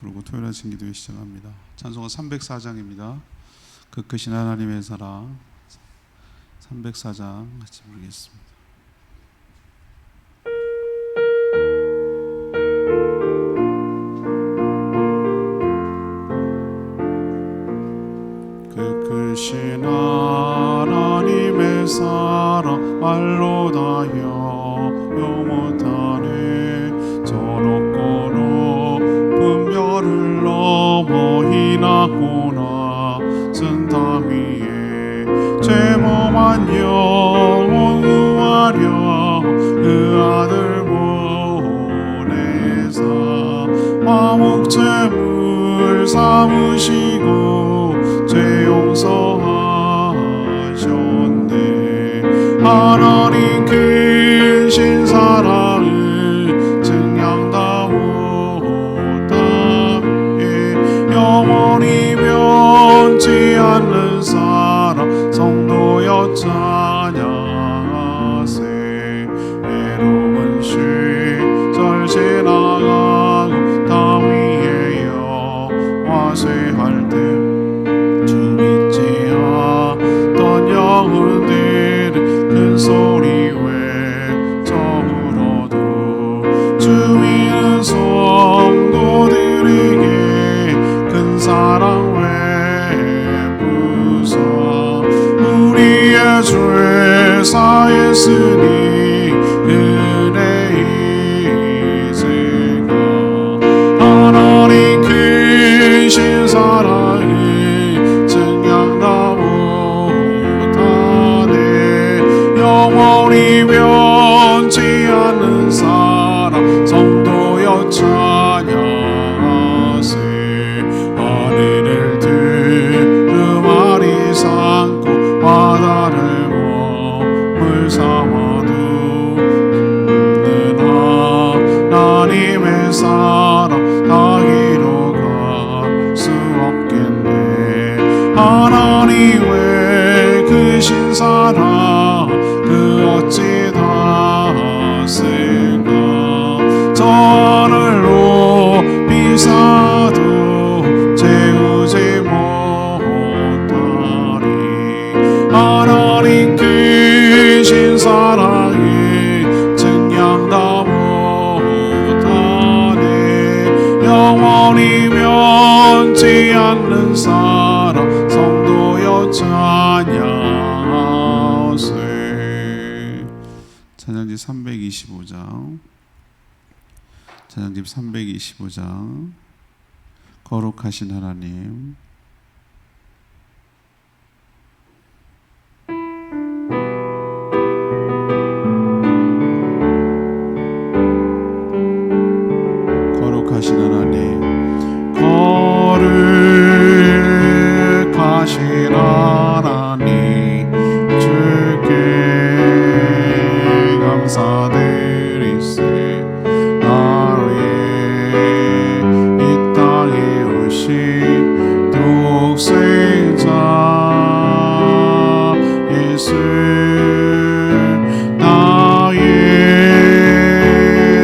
그리고 토요일 아침 기도회 시작합니다. 찬송가 304장입니다. 그 크신 하나님의 사랑 304장 같이 부르겠습니다. 그 크신 하나님의 사랑 말로 다 효요 못하네. 저 높고 높은 별을 넘어 희나고나 쓴 땅 위에 죄범한 영혼 구하려 그 아들 보내사 화목제물 삼으시고 죄 용서하셨네. 하나님 크신 사랑을 증량다오다에 영원히 변치 않는 사랑 성도여 찬양하세. 외로운 시절 지나가고 땅 위에 여호와 쇠할 때 주 믿지 않던 영혼들은 큰 소리 외쳐 울어도 주위는 성도들에게 큰 사랑 베푸사 우리의 죄 사했으니 은혜 있을까. 하나님 크신 사랑을 증량다 못하네. 영원히 변치 않는 사랑 성도여 찬양하세. 하늘을 두루마리 삼고 바다를 몸을 삼아도 하나님의 사랑 다 이뤄갈 수 없겠네. 하나님 왜 크신 사랑 그 어찌 다스가. 저 하늘로 비사도 채우지 못하리. 하나님 크신 사랑을 증량다 못하네. 영원히 변치 않는 사랑 성도여 찬양하세. 찬양집 325장 찬양집 325장 거룩하신 하나님. 거룩하신 하나님. 거룩하신 하나님 주께 감사드리세. 나를 위해 이 땅에 오신 독생자 예수 나의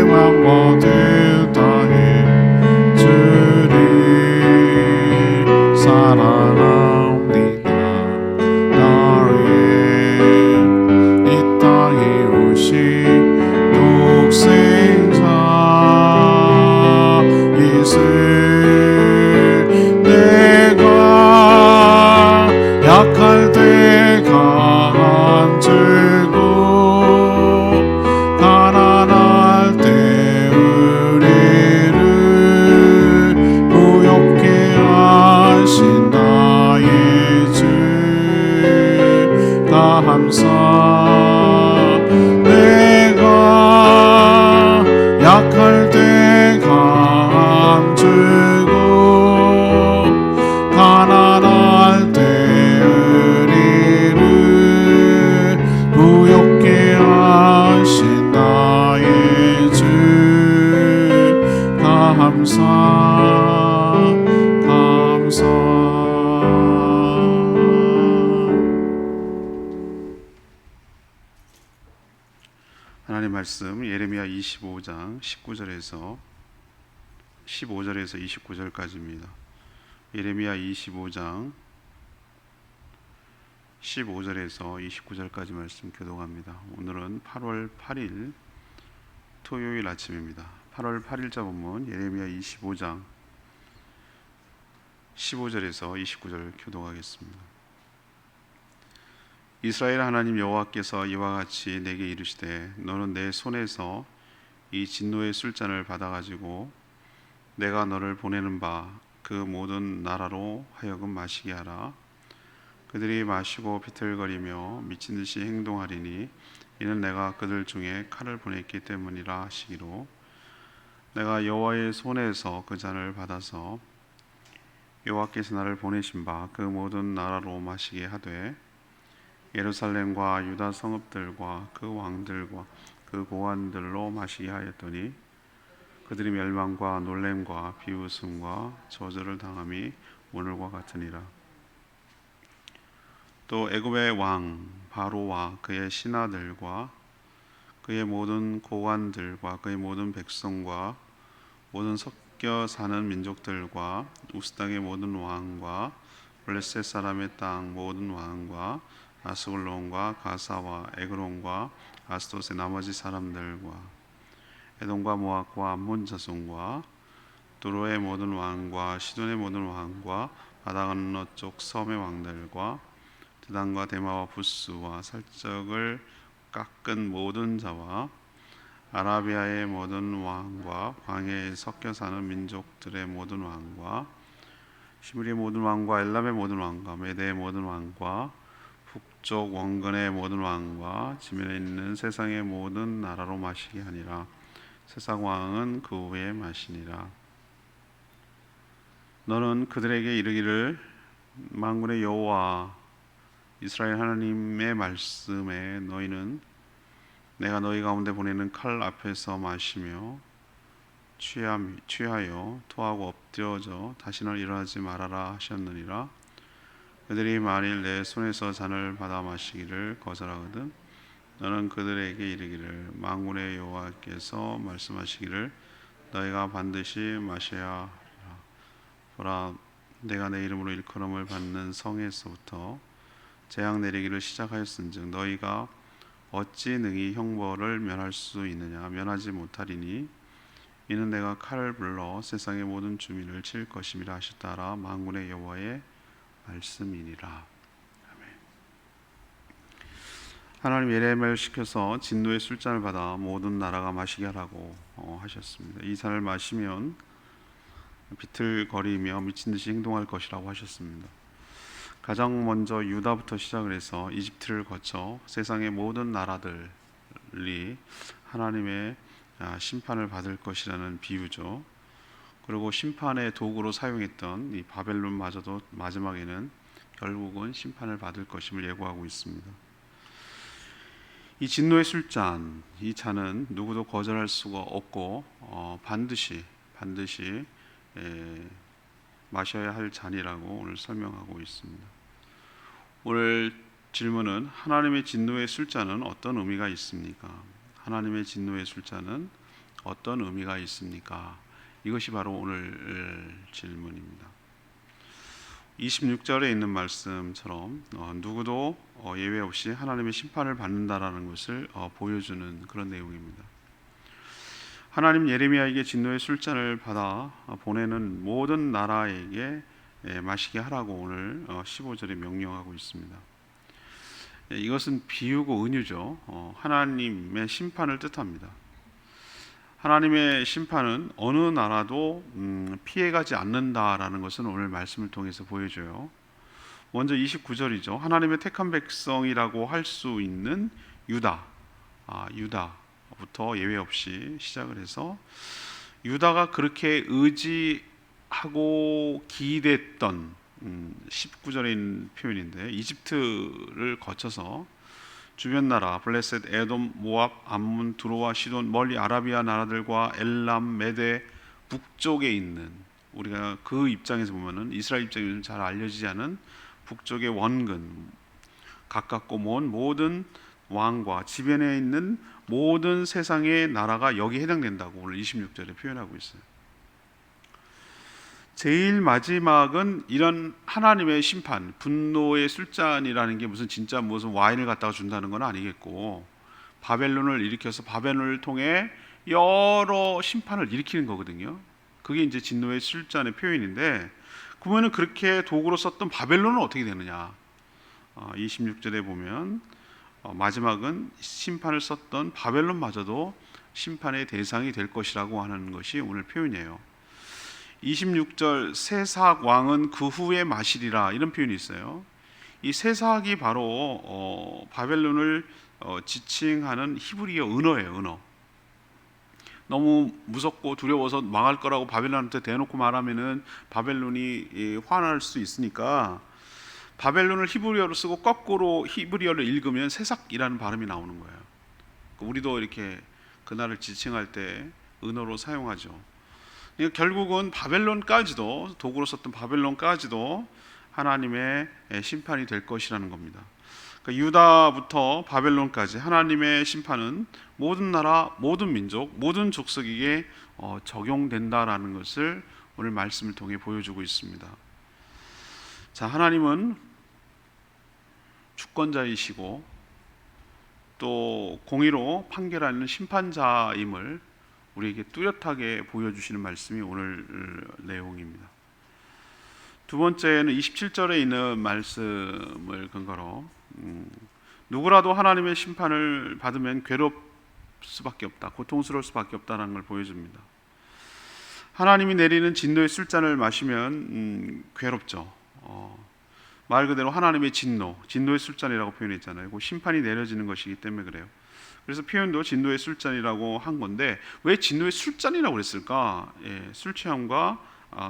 맘 모두 다해 주를 사랑합니다. 나를 위해 이 땅에 오신 독생자 예수 내가 약할 때 강함주고 가난할 때 우리를 부욕케 하신 나의 주 감사. 내가 약할 때 감주고 가난할 때 우리를 부욕케 하신 나의 주 감사. 하나님 말씀 예레미야 25장 19절에서 15절에서 29절까지입니다. 예레미야 25장 15절에서 29절까지 말씀 교독합니다. 오늘은 8월 8일 토요일 아침입니다. 8월 8일자 본문 예레미야 25장 15절에서 29절 교독하겠습니다. 이스라엘 하나님 여호와께서 이와 같이 내게 이르시되 너는 내 손에서 이 진노의 술잔을 받아가지고 내가 너를 보내는 바 그 모든 나라로 하여금 마시게 하라. 그들이 마시고 비틀거리며 미친 듯이 행동하리니 이는 내가 그들 중에 칼을 보냈기 때문이라 하시기로 내가 여호와의 손에서 그 잔을 받아서 여호와께서 나를 보내신 바 그 모든 나라로 마시게 하되 예루살렘과 유다 성읍들과 그 왕들과 그 고관들로 마시게 하였더니 그들이 멸망과 놀램과 비웃음과 저주를 당함이 오늘과 같으니라. 또 애굽의 왕 바로와 그의 신하들과 그의 모든 고관들과 그의 모든 백성과 모든 섞여 사는 민족들과 우스 땅의 모든 왕과 블레셋 사람의 땅 모든 왕과 아스글론과 가사와 에그론과 아스돗의 나머지 사람들과 에돔과 모압과 암몬 자손과 두로의 모든 왕과 시돈의 모든 왕과 바다 건너 쪽 섬의 왕들과 드단과 데마와 부스와 살적을 깎은 모든 자와 아라비아의 모든 왕과 광야에 섞여 사는 민족들의 모든 왕과 시므리의 모든 왕과 엘람의 모든 왕과 메대의 모든 왕과 북쪽 원근의 모든 왕과 지면에 있는 세상의 모든 나라로 마시게 하니라. 세상 왕은 그 후에 마시니라. 너는 그들에게 이르기를 만군의 여호와 이스라엘 하나님의 말씀에 너희는 내가 너희 가운데 보내는 칼 앞에서 마시며 취하여 토하고 엎드려져 다시는 일어나지 말아라 하셨느니라. 그들이 만일 내 손에서 잔을 받아 마시기를 거절하거든 너는 그들에게 이르기를 만군의 여호와께서 말씀하시기를 너희가 반드시 마셔야 하리라. 보라 내가 내 이름으로 일컬음을 받는 성에서부터 재앙 내리기를 시작하였은즉 너희가 어찌 능히 형벌을 면할 수 있느냐. 면하지 못하리니 이는 내가 칼을 불러 세상의 모든 주민을 칠 것임이라 하셨다라. 만군의 여호와의 말씀이니라. 하나님 예레미야를 시켜서 진노의 술잔을 받아 모든 나라가 마시게 하라고 하셨습니다. 이 잔을 마시면 비틀거리며 미친 듯이 행동할 것이라고 하셨습니다. 가장 먼저 유다부터 시작을 해서 이집트를 거쳐 세상의 모든 나라들이 하나님의 심판을 받을 것이라는 비유죠. 그리고 심판의 도구로 사용했던 이 바벨론마저도 마지막에는 결국은 심판을 받을 것임을 예고하고 있습니다. 이 진노의 술잔, 이 잔은 누구도 거절할 수가 없고 반드시 마셔야 할 잔이라고 오늘 설명하고 있습니다. 오늘 질문은 하나님의 진노의 술잔은 어떤 의미가 있습니까? 하나님의 진노의 술잔은 어떤 의미가 있습니까? 이것이 바로 오늘 질문입니다. 26절에 있는 말씀처럼 누구도 예외 없이 하나님의 심판을 받는다라는 것을 보여주는 그런 내용입니다. 하나님 예레미야에게 진노의 술잔을 받아 보내는 모든 나라에게 마시게 하라고 오늘 15절에 명령하고 있습니다. 이것은 비유고 은유죠. 하나님의 심판을 뜻합니다. 하나님의 심판은 어느 나라도 피해가지 않는다라는 것은 오늘 말씀을 통해서 보여줘요. 먼저 29절이죠. 하나님의 택한 백성이라고 할 수 있는 유다부터 예외 없이 시작을 해서 유다가 그렇게 의지하고 기대했던 19절에 있는 표현인데 이집트를 거쳐서 주변 나라 블레셋, 에돔, 모압, 암몬, 두로와 시돈, 멀리 아라비아 나라들과 엘람, 메대 북쪽에 있는 우리가 그 입장에서 보면은 이스라엘 입장에서는 잘 알려지지 않은 북쪽의 원근 가깝고 먼 모든 왕과 지변에 있는 모든 세상의 나라가 여기 해당된다고 오늘 26절에 표현하고 있어요. 제일 마지막은 이런 하나님의 심판, 분노의 술잔이라는 게 무슨 와인을 갖다가 준다는 건 아니겠고, 바벨론을 일으켜서 바벨론을 통해 여러 심판을 일으키는 거거든요. 그게 이제 진노의 술잔의 표현인데, 그러면은 그렇게 도구로 썼던 바벨론은 어떻게 되느냐? 26절에 보면 마지막은 심판을 썼던 바벨론마저도 심판의 대상이 될 것이라고 하는 것이 오늘 표현이에요. 26절 세삭 왕은 그 후에 마시리라, 이런 표현이 있어요. 이 세삭이 바로 바벨론을 지칭하는 히브리어 은어예요. 은어. 너무 무섭고 두려워서 망할 거라고 바벨론한테 대놓고 말하면은 바벨론이 화날 수 있으니까 바벨론을 히브리어로 쓰고 거꾸로 히브리어를 읽으면 세삭이라는 발음이 나오는 거예요. 우리도 이렇게 그날을 지칭할 때 은어로 사용하죠. 그러니까 결국은 바벨론까지도, 도구로 썼던 바벨론까지도 하나님의 심판이 될 것이라는 겁니다. 그러니까 유다부터 바벨론까지 하나님의 심판은 모든 나라, 모든 민족, 모든 족속에게 적용된다라는 것을 오늘 말씀을 통해 보여주고 있습니다. 자, 하나님은 주권자이시고 또 공의로 판결하는 심판자임을 우리에게 뚜렷하게 보여주시는 말씀이 오늘 내용입니다. 두 번째는 27절에 있는 말씀을 근거로 누구라도 하나님의 심판을 받으면 괴롭을 수밖에 없다, 고통스러울 수밖에 없다는 걸 보여줍니다. 하나님이 내리는 진노의 술잔을 마시면 괴롭죠. 말 그대로 하나님의 진노의 술잔이라고 표현했잖아요. 그 심판이 내려지는 것이기 때문에 그래요. 그래서 표현도 진노의 술잔이라고 한 건데, 왜 진노의 술잔이라고 그랬을까? 술 취함과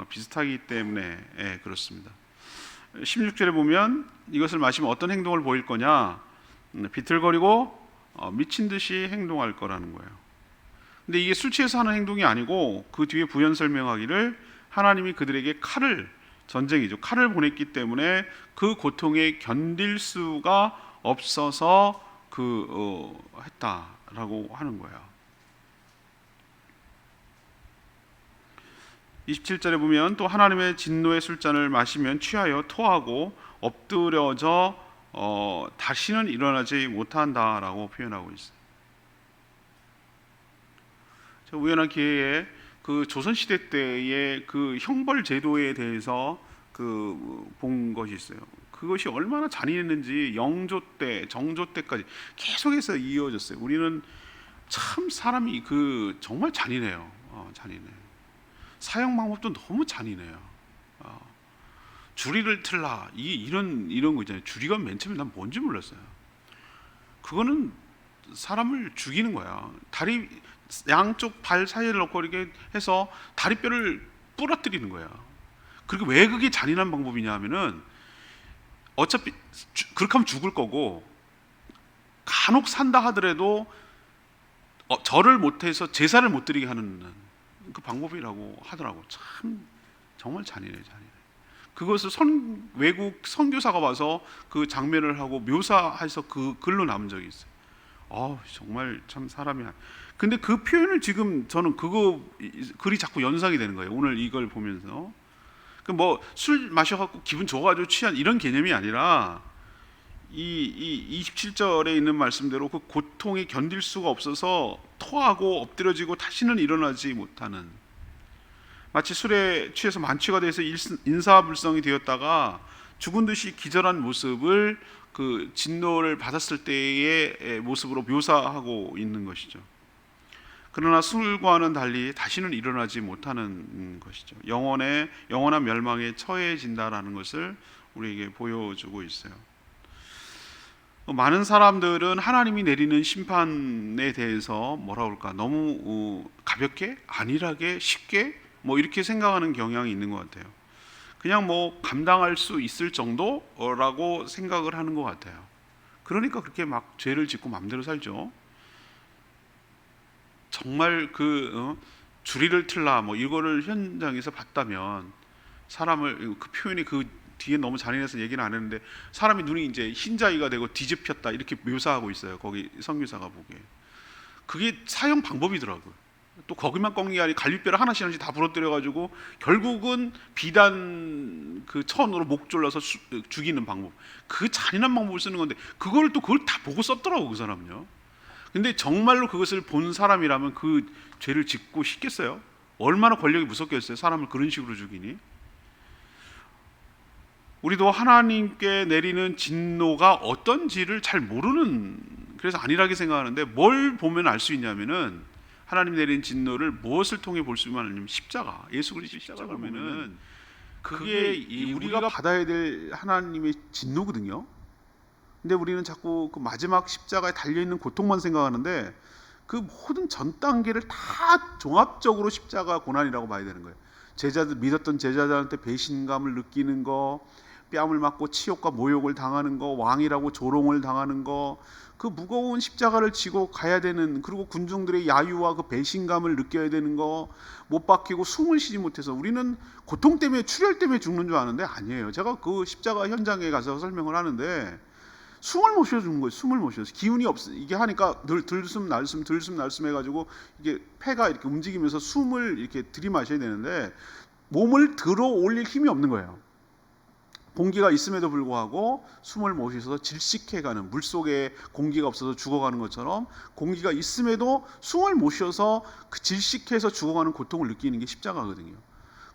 비슷하기 때문에 그렇습니다. 16절에 보면 이것을 마시면 어떤 행동을 보일 거냐? 비틀거리고 미친 듯이 행동할 거라는 거예요. 근데 이게 술 취해서 하는 행동이 아니고, 그 뒤에 부연 설명하기를 하나님이 그들에게 전쟁이죠. 칼을 보냈기 때문에 그 고통에 견딜 수가 없어서 했다라고 하는 거예요. 27절에 보면 또 하나님의 진노의 술잔을 마시면 취하여 토하고 엎드려져 다시는 일어나지 못한다라고 표현하고 있어요. 우연한 기회에 그 조선시대 때의 그 형벌 제도에 대해서 본 것이 있어요. 그것이 얼마나 잔인했는지 영조 때, 정조 때까지 계속해서 이어졌어요. 우리는 참 사람이 정말 잔인해요. 잔인해요. 사형 방법도 너무 잔인해요. 주리를 틀라, 이런 거 있잖아요. 주리가 맨 처음에 난 뭔지 몰랐어요. 그거는 사람을 죽이는 거야. 다리 양쪽 발 사이를 넣고 이렇게 해서 다리뼈를 부러뜨리는 거야. 그리고 왜 그게 잔인한 방법이냐 하면은, 어차피 그렇게 하면 죽을 거고, 간혹 산다 하더라도 절을 못해서 제사를 못 드리게 하는 그 방법이라고 하더라고. 참 정말 잔인해. 그것을 외국 선교사가 와서 그 장면을 하고 묘사해서 그 글로 남은 적이 있어요. 정말 참 사람이. 근데 그 표현을 지금 저는 글이 자꾸 연상이 되는 거예요. 오늘 이걸 보면서. 술 마셔갖고 기분 좋아가지고 취한 이런 개념이 아니라, 이 27절에 있는 말씀대로 그 고통에 견딜 수가 없어서 토하고 엎드려지고 다시는 일어나지 못하는, 마치 술에 취해서 만취가 돼서 인사불성이 되었다가 죽은 듯이 기절한 모습을 그 진노를 받았을 때의 모습으로 묘사하고 있는 것이죠. 그러나 술과는 달리 다시는 일어나지 못하는 것이죠. 영원한 멸망에 처해진다라는 것을 우리에게 보여주고 있어요. 많은 사람들은 하나님이 내리는 심판에 대해서 너무 가볍게, 안일하게, 쉽게 이렇게 생각하는 경향이 있는 것 같아요. 그냥 감당할 수 있을 정도라고 생각을 하는 것 같아요. 그러니까 그렇게 막 죄를 짓고 마음대로 살죠. 정말 주리를 틀라 이거를 현장에서 봤다면, 사람을, 그 표현이 뒤에 너무 잔인해서 얘기는 안 했는데, 사람이 눈이 이제 흰자위가 되고 뒤집혔다 이렇게 묘사하고 있어요. 거기 선교사가 보기에 그게 사형 방법이더라고요. 또 거기만 꺾는 게 아니라 갈빗뼈를 하나씩 다 부러뜨려가지고 결국은 비단 그 천으로 목 졸라서 죽이는 방법, 그 잔인한 방법을 쓰는 건데 그걸 또 그걸 다 보고 썼더라고 그 사람요. 근데 정말로 그것을 본 사람이라면 그 죄를 짓고 싶겠어요? 얼마나 권력이 무섭겠어요? 사람을 그런 식으로 죽이니? 우리도 하나님께 내리는 진노가 어떤지를 잘 모르는, 그래서 안일하게 생각하는데 뭘 보면 알 수 있냐면은 하나님 내린 진노를 무엇을 통해 볼 수만 있냐면 십자가, 예수 그리스도 십자가 보면은 그게 우리가 받아야 될 하나님의 진노거든요. 근데 우리는 자꾸 그 마지막 십자가에 달려있는 고통만 생각하는데 그 모든 전 단계를 다 종합적으로 십자가 고난이라고 봐야 되는 거예요. 믿었던 제자들한테 배신감을 느끼는 거, 뺨을 맞고 치욕과 모욕을 당하는 거, 왕이라고 조롱을 당하는 거, 그 무거운 십자가를 지고 가야 되는, 그리고 군중들의 야유와 그 배신감을 느껴야 되는 거, 못 박히고 숨을 쉬지 못해서 우리는 고통 때문에, 출혈 때문에 죽는 줄 아는데 아니에요. 제가 그 십자가 현장에 가서 설명을 하는데 숨을 못 쉬어 죽는 거예요. 숨을 못 쉬어서 기운이 없어. 이게 하니까 늘 들숨 날숨 해가지고 이게 폐가 이렇게 움직이면서 숨을 이렇게 들이마셔야 되는데 몸을 들어 올릴 힘이 없는 거예요. 공기가 있음에도 불구하고 숨을 못 쉬어서 질식해가는, 물속에 공기가 없어서 죽어가는 것처럼 공기가 있음에도 숨을 못 쉬어서 그 질식해서 죽어가는 고통을 느끼는 게 십자가거든요.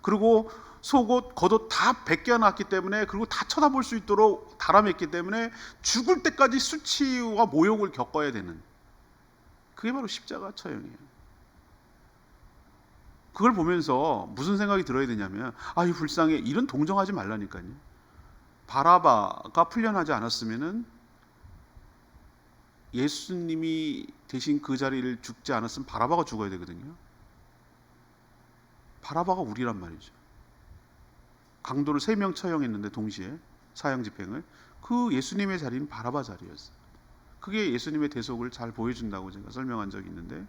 그리고 속옷, 겉옷 다 벗겨놨기 때문에, 그리고 다 쳐다볼 수 있도록 달아맸기 때문에 죽을 때까지 수치와 모욕을 겪어야 되는, 그게 바로 십자가 처형이에요. 그걸 보면서 무슨 생각이 들어야 되냐면, 이 불쌍해, 이런 동정하지 말라니까요. 바라바가 풀려나지 않았으면은, 예수님이 대신 그 자리를 죽지 않았으면 바라바가 죽어야 되거든요. 바라바가 우리란 말이죠. 강도를 3명 처형했는데 동시에 사형 집행을, 그 예수님의 자리는 바라바 자리였어요. 그게 예수님의 대속을 잘 보여준다고 제가 설명한 적이 있는데,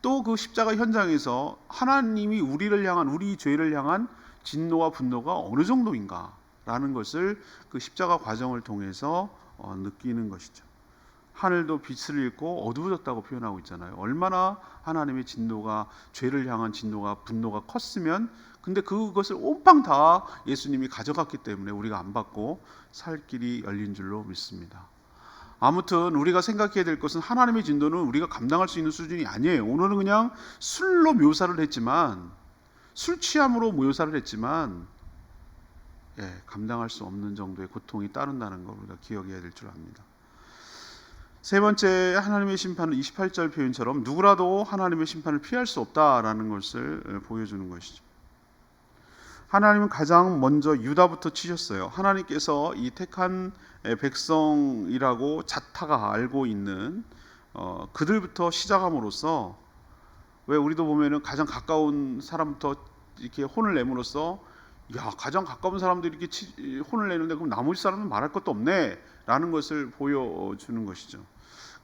또 그 십자가 현장에서 하나님이 우리를 향한, 우리 죄를 향한 진노와 분노가 어느 정도인가 라는 것을 그 십자가 과정을 통해서 느끼는 것이죠. 하늘도 빛을 잃고 어두워졌다고 표현하고 있잖아요. 얼마나 하나님의 진노가, 죄를 향한 진노가, 분노가 컸으면, 근데 그것을 온빵 다 예수님이 가져갔기 때문에 우리가 안 받고 살 길이 열린 줄로 믿습니다. 아무튼 우리가 생각해야 될 것은, 하나님의 진노는 우리가 감당할 수 있는 수준이 아니에요. 오늘은 그냥 술로 묘사를 했지만, 술 취함으로 묘사를 했지만, 감당할 수 없는 정도의 고통이 따른다는 걸 우리가 기억해야 될 줄 압니다. 세 번째, 하나님의 심판은 28절 표현처럼 누구라도 하나님의 심판을 피할 수 없다라는 것을 보여주는 것이죠. 하나님은 가장 먼저 유다부터 치셨어요. 하나님께서 이 택한 백성이라고 자타가 알고 있는 그들부터 시작함으로써, 왜 우리도 보면은 가장 가까운 사람부터 이렇게 혼을 내므로써, 가장 가까운 사람들이 이렇게 혼을 내는데 그럼 나머지 사람은 말할 것도 없네 라는 것을 보여주는 것이죠.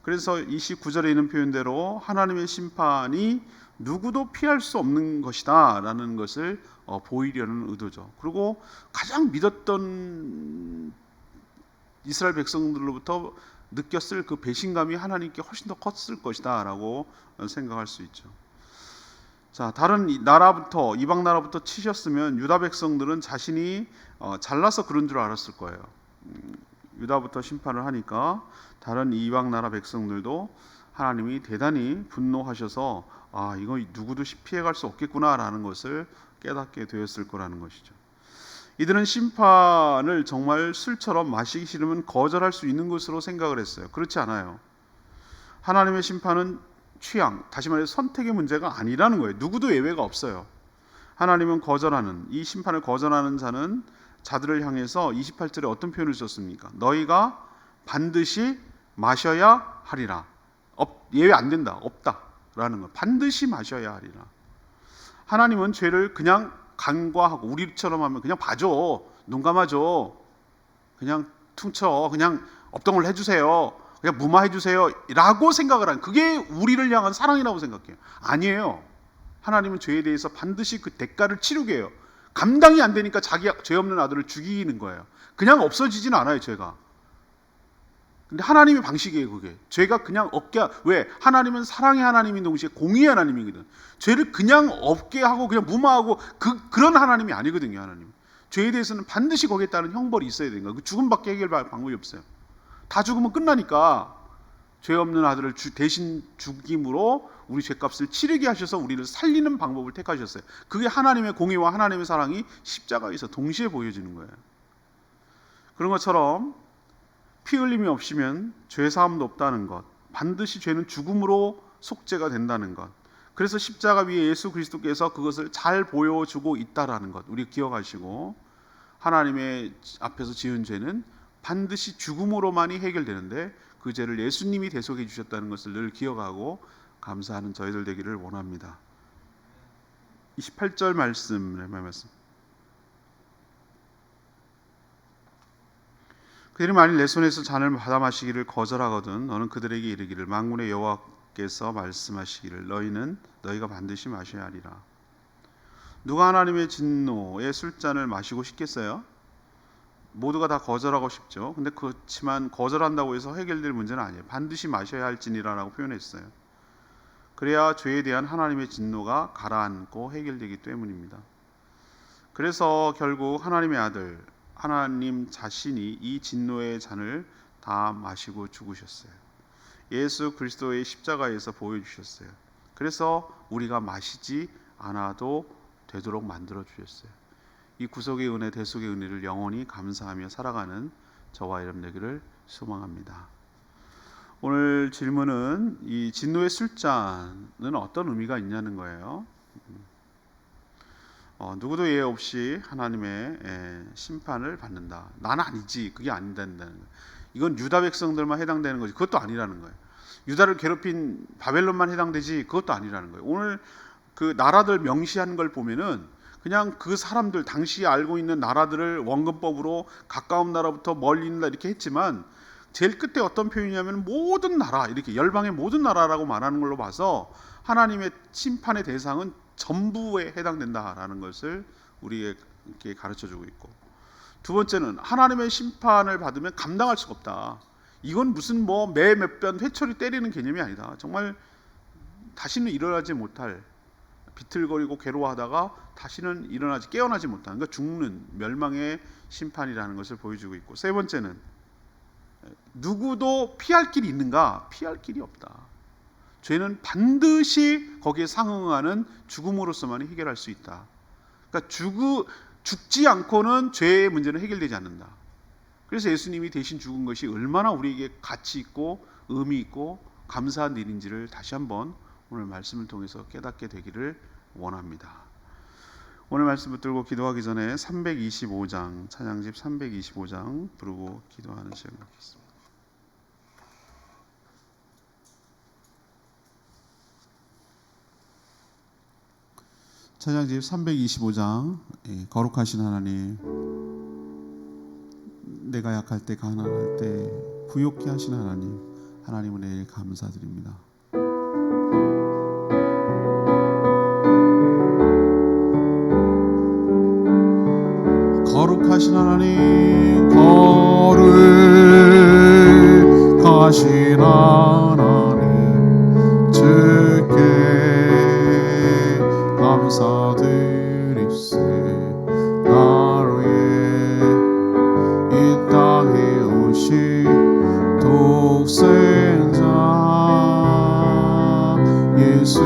그래서 29절에 있는 표현대로 하나님의 심판이 누구도 피할 수 없는 것이다 라는 것을 보이려는 의도죠. 그리고 가장 믿었던 이스라엘 백성들로부터 느꼈을 그 배신감이 하나님께 훨씬 더 컸을 것이다 라고 생각할 수 있죠. 자, 다른 나라부터, 이방 나라부터 치셨으면 유다 백성들은 자신이 잘나서 그런 줄 알았을 거예요. 유다부터 심판을 하니까 다른 이방 나라 백성들도 하나님이 대단히 분노하셔서 이거 누구도 피해갈 수 없겠구나라는 것을 깨닫게 되었을 거라는 것이죠. 이들은 심판을 정말 술처럼 마시기 싫으면 거절할 수 있는 것으로 생각을 했어요. 그렇지 않아요. 하나님의 심판은 취향, 다시 말해서 선택의 문제가 아니라는 거예요. 누구도 예외가 없어요. 하나님은 거절하는, 이 심판을 거절하는 자들을 향해서 28절에 어떤 표현을 썼습니까? 너희가 반드시 마셔야 하리라. 예외 안 된다, 없다 라는 거. 반드시 마셔야 하리라. 하나님은 죄를 그냥 간과하고, 우리처럼 하면 그냥 봐줘, 눈 감아줘, 그냥 퉁쳐, 그냥 업동을 해주세요, 그냥 무마해주세요 라고 생각을 하는, 그게 우리를 향한 사랑이라고 생각해요. 아니에요. 하나님은 죄에 대해서 반드시 그 대가를 치르게 해요. 감당이 안 되니까 자기 죄 없는 아들을 죽이는 거예요. 그냥 없어지진 않아요, 죄가. 근데 하나님의 방식이에요. 그게 죄가 그냥 없게, 왜? 하나님은 사랑의 하나님인 동시에 공의의 하나님이거든. 죄를 그냥 없게 하고 그냥 무마하고 그런 하나님이 아니거든요. 하나님 죄에 대해서는 반드시 거기에 따른 형벌이 있어야 되는 거예요. 그 죽음밖에 해결할 방법이 없어요. 다 죽으면 끝나니까 죄 없는 아들을 대신 죽임으로 우리 죄값을 치르게 하셔서 우리를 살리는 방법을 택하셨어요. 그게 하나님의 공의와 하나님의 사랑이 십자가에서 동시에 보여지는 거예요. 그런 것처럼 피 흘림이 없으면 죄 사함도 없다는 것, 반드시 죄는 죽음으로 속죄가 된다는 것, 그래서 십자가 위에 예수 그리스도께서 그것을 잘 보여주고 있다라는 것 우리 기억하시고, 하나님의 앞에서 지은 죄는 반드시 죽음으로만이 해결되는데 그 죄를 예수님이 대속해 주셨다는 것을 늘 기억하고 감사하는 저희들 되기를 원합니다. 28절 말씀. 그들이 만일 내 손에서 잔을 받아 마시기를 거절하거든 너는 그들에게 이르기를 만군의 여호와께서 말씀하시기를 너희가 반드시 마셔야 하리라. 누가 하나님의 진노의 술잔을 마시고 싶겠어요? 모두가 다 거절하고 싶죠. 근데 그렇지만 거절한다고 해서 해결될 문제는 아니에요. 반드시 마셔야 할지니라라고 표현했어요. 그래야 죄에 대한 하나님의 진노가 가라앉고 해결되기 때문입니다. 그래서 결국 하나님의 아들 하나님 자신이 이 진노의 잔을 다 마시고 죽으셨어요. 예수 그리스도의 십자가에서 보여주셨어요. 그래서 우리가 마시지 않아도 되도록 만들어 주셨어요. 이 구속의 은혜, 대속의 은혜를 영원히 감사하며 살아가는 저와 여러분 되기를 소망합니다. 오늘 질문은 이 진노의 술잔은 어떤 의미가 있냐는 거예요. 누구도 예외 없이 하나님의 심판을 받는다. 난 아니지. 그게 안 된다는 거예요. 이건 유다 백성들만 해당되는 거지. 그것도 아니라는 거예요. 유다를 괴롭힌 바벨론만 해당되지. 그것도 아니라는 거예요. 오늘 그 나라들 명시한 걸 보면은 그냥 그 사람들 당시 알고 있는 나라들을 원근법으로 가까운 나라부터 멀리 있는 나라 이렇게 했지만 제일 끝에 어떤 표현이냐면 모든 나라, 이렇게 열방의 모든 나라라고 말하는 걸로 봐서 하나님의 심판의 대상은 전부에 해당된다라는 것을 우리에게 가르쳐주고 있고, 두 번째는 하나님의 심판을 받으면 감당할 수가 없다. 이건 무슨 매 몇 번 회초리 때리는 개념이 아니다. 정말 다시는 일어나지 못할, 비틀거리고 괴로워하다가 다시는 깨어나지 못하는, 그러니까 죽는 멸망의 심판이라는 것을 보여주고 있고, 세 번째는 누구도 피할 길이 있는가? 피할 길이 없다. 죄는 반드시 거기에 상응하는 죽음으로서만 해결할 수 있다. 그러니까 죽지 않고는 죄의 문제는 해결되지 않는다. 그래서 예수님이 대신 죽은 것이 얼마나 우리에게 가치 있고 의미 있고 감사한 일인지를 다시 한번 오늘 말씀을 통해서 깨닫게 되기를 원합니다. 오늘 말씀 붙들고 기도하기 전에 325장, 찬양집 325장 부르고 기도하는 시간 갖겠습니다. 찬양집 325장. 거룩하신 하나님, 내가 약할 때, 가난할 때 부욕케 하신 하나님, 하나님 은혜에 감사드립니다. 거룩하신 하나님, 거룩하신 하나님, 주께 감사드리세. 나를 위해 이 땅에 오신 독생자 예수,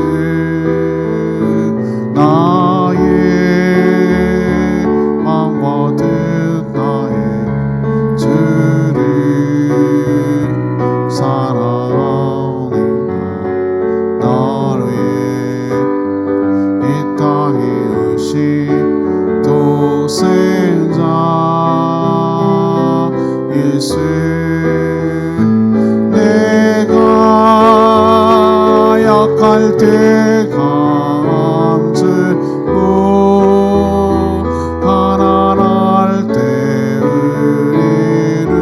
나의 마음과 뜻 나의 주를 사랑하니라. 나를 위해 이 땅에 오신 독생자 예수, 내가 약할 때 감추고 가난할 때 은혜를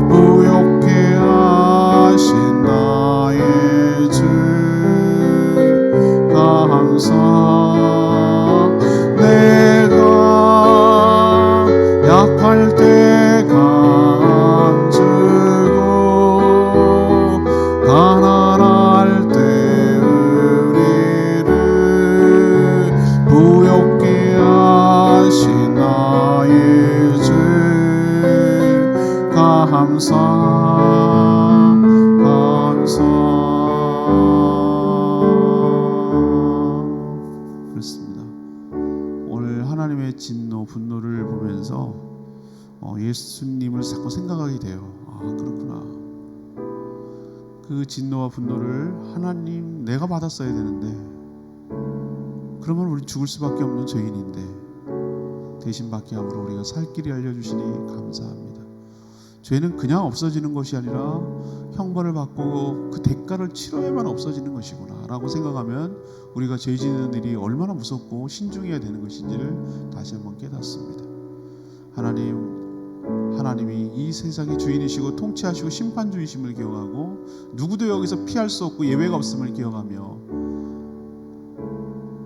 부욕케 하신 나의 주 감사. 내가 약할 때 감추고 감사 그렇습니다. 오늘 하나님의 진노 분노를 보면서 예수님을 자꾸 생각하게 돼요. 아, 그렇구나. 그 진노와 분노를 하나님 내가 받았어야 되는데, 그러면 우리 죽을 수밖에 없는 죄인인데 대신 받게 함으로 우리가 살 길이 알려주시니 감사합니다. 죄는 그냥 없어지는 것이 아니라 형벌을 받고 그 대가를 치러야만 없어지는 것이구나 라고 생각하면 우리가 죄 짓는 일이 얼마나 무섭고 신중해야 되는 것인지를 다시 한번 깨닫습니다. 하나님이 이 세상의 주인이시고 통치하시고 심판주이심을 기억하고 누구도 여기서 피할 수 없고 예외가 없음을 기억하며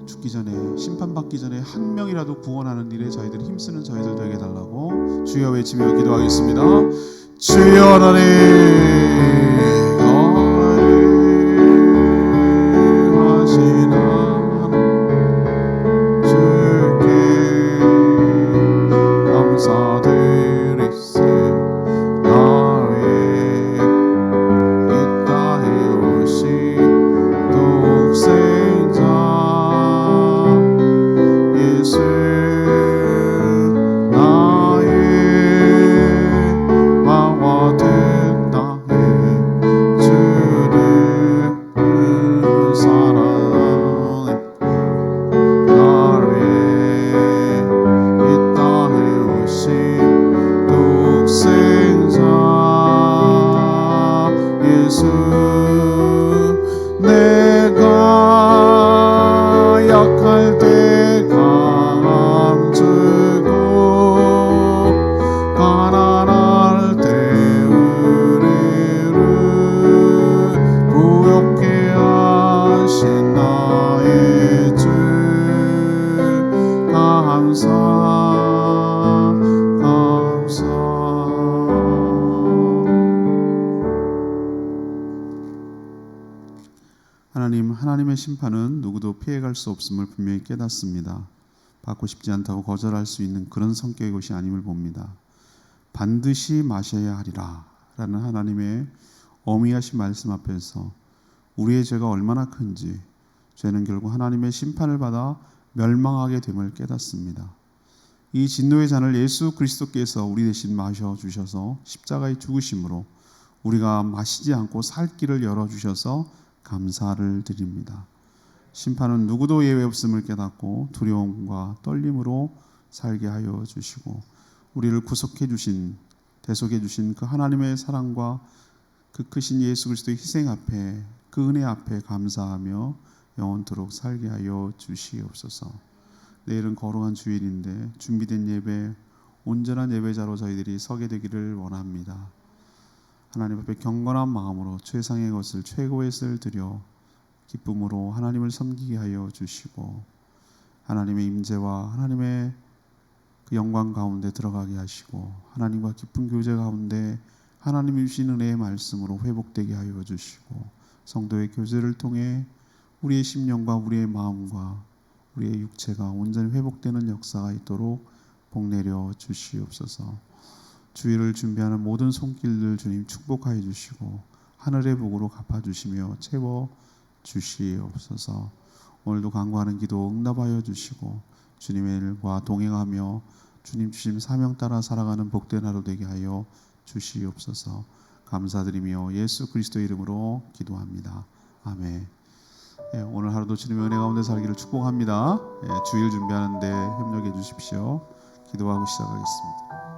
죽기 전에, 심판받기 전에 한 명이라도 구원하는 일에 저희들이 힘쓰는 저희들 되게 해달라고 주여 외치며 기도하겠습니다. 주여 하나님 하시나 주께 감사드리세. 나의 이 땅에 오신 독생자 예수 나의 마와 된 땅에 주를 사랑해. 나를 이 땅에 오신 독생자 예수 내가 약할 때 감추고 가난할 때 은혜를 부욕해 하신 나의 주 감사. 하나님의 심판은 누구도 피해갈 수 없음을 분명히 깨닫습니다. 받고 싶지 않다고 거절할 수 있는 그런 성격의 것이 아님을 봅니다. 반드시 마셔야 하리라 라는 하나님의 어미하신 말씀 앞에서 우리의 죄가 얼마나 큰지, 죄는 결국 하나님의 심판을 받아 멸망하게 됨을 깨닫습니다. 이 진노의 잔을 예수 그리스도께서 우리 대신 마셔주셔서 십자가의 죽으심으로 우리가 마시지 않고 살 길을 열어주셔서 감사를 드립니다. 심판은 누구도 예외 없음을 깨닫고 두려움과 떨림으로 살게 하여 주시고 우리를 구속해 주신, 대속해 주신 그 하나님의 사랑과 그 크신 예수 그리스도의 희생 앞에, 그 은혜 앞에 감사하며 영원토록 살게 하여 주시옵소서. 내일은 거룩한 주일인데 준비된 예배, 온전한 예배자로 저희들이 서게 되기를 원합니다. 하나님 앞에 경건한 마음으로 최상의 것을, 최고의 것을 드려 기쁨으로 하나님을 섬기게 하여 주시고 하나님의 임재와 하나님의 그 영광 가운데 들어가게 하시고 하나님과 깊은 교제 가운데 하나님이 주신 은혜의 말씀으로 회복되게 하여 주시고 성도의 교제를 통해 우리의 심령과 우리의 마음과 우리의 육체가 온전히 회복되는 역사가 있도록 복내려 주시옵소서. 주일을 준비하는 모든 손길들 주님 축복하여 주시고 하늘의 복으로 갚아주시며 채워 주시옵소서. 오늘도 간구하는 기도 응답하여 주시고 주님의 일과 동행하며 주님 주신 사명 따라 살아가는 복된 하루 되게 하여 주시옵소서. 감사드리며 예수 그리스도의 이름으로 기도합니다. 아멘. 오늘 하루도 주님의 은혜 가운데 살기를 축복합니다. 주일 준비하는데 협력해 주십시오. 기도하고 시작하겠습니다.